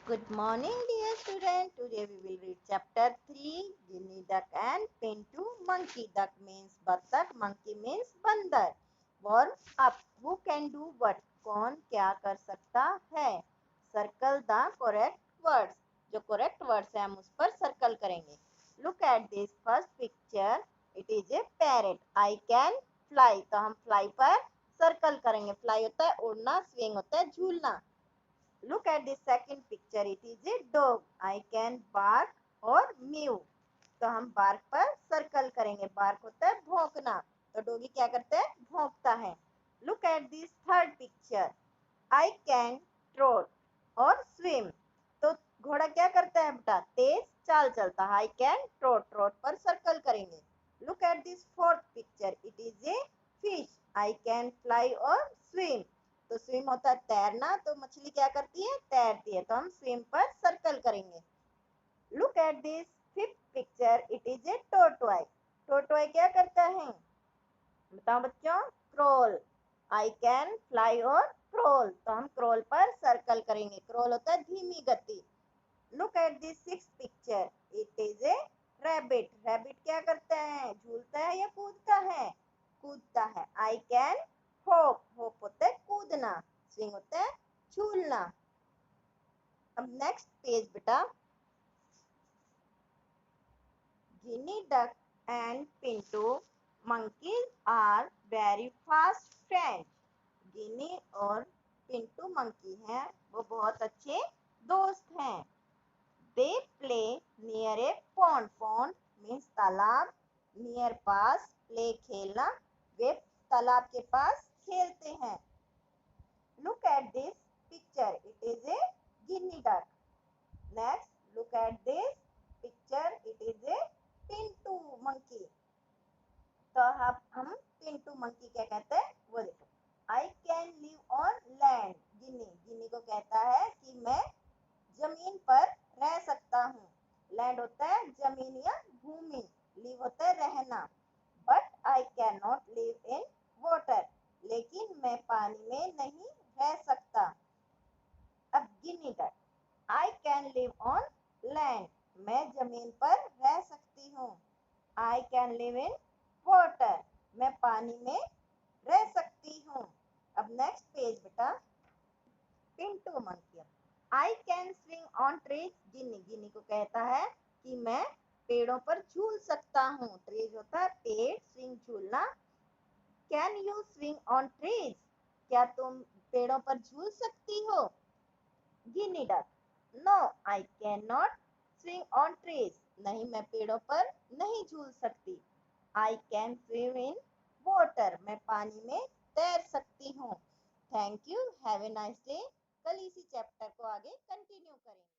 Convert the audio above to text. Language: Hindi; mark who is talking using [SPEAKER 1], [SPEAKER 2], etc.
[SPEAKER 1] Good morning, dear student. Today we will read chapter 3, Guinea duck and Pintu monkey. Duck means battak, monkey means बंदर. Warm up. Who can do what? कौन क्या कर सकता है? Circle the correct words. जो correct words है हम उस पर circle करेंगे. Look at this first picture. It is a parrot. I can fly. तो हम fly पर circle करेंगे. Fly होता है उड़ना, swing होता है झूलना. Look at the second picture. It is a dog. I can bark or mew. तो हम bark पर सर्कल करेंगे. bark होता है भौंकना. तो डोगी क्या करता है? भौंकता है. Look at this third picture. I can trot or swim. तो घोड़ा क्या करता है बेटा? तेज चाल चलता है. I can trot. trot पर सर्कल करेंगे. Look at this fourth picture. It is a fish. I can fly or swim. तो स्विम होता है तैरना. तो मछली क्या करती है? तैरती है. तो हम स्विम पर सर्कल करेंगे. Look at this fifth picture. It is a टोटवाई. टोटवाई क्या करता है? बताओ बच्चों. क्रोल. आई कैन फ्लाई और क्रोल. तो हम क्रोल पर सर्कल करेंगे. क्रोल होता है धीमी गति. Look at this sixth picture. It is A rabbit. Rabbit क्या करता है? झूलता है या कूदता है? कूदता है. I can hope. होप होता है कूदना. स्विंग होता है झूलना. अब नेक्स्ट पेज बेटा. Ginny duck and Pintu monkeys are very fast friends. Ginny और पिंटू मंकी हैं, वो बहुत अच्छे दोस्त हैं. They play near a pond. Pond means तालाब. Near पास. Play खेलना. वे तालाब के पास खेलते हैं. Look at this picture. It is a guinea duck. Next, look at this picture. It is a pintu monkey. तो हम पिंटू मंकी क्या कहते हैं वो देखो. I can live on land. Ginny को कहता है कि मैं जमीन पर रह सकता हूँ. लैंड होता है जमीन या भूमि. लिव होता है रहना. But I can not live in water. लेकिन मैं पानी में नहीं रह सकता. अब Ginny duck. I can live on land. मैं जमीन पर रह सकती हूँ. I can live in water. मैं पानी में रह सकती हूँ. अब नेक्स्ट पेज बेटा. Pintu monkey. I can swing on trees. Ginny को कहता है कि मैं पेड़ों पर झूल सकता हूँ. ट्रीज होता है पेड़. स्विंग झूलना. Can you swing on trees. क्या तुम पेड़ों पर झूल सकती हो? Ginny duck. No I can not swing on trees. नहीं, मैं पेड़ों पर नहीं झूल सकती. I can swim in water. मैं पानी में तैर सकती हूँ. Thank you. Have a nice day. कल इसी चैप्टर को आगे कंटिन्यू करेंगे.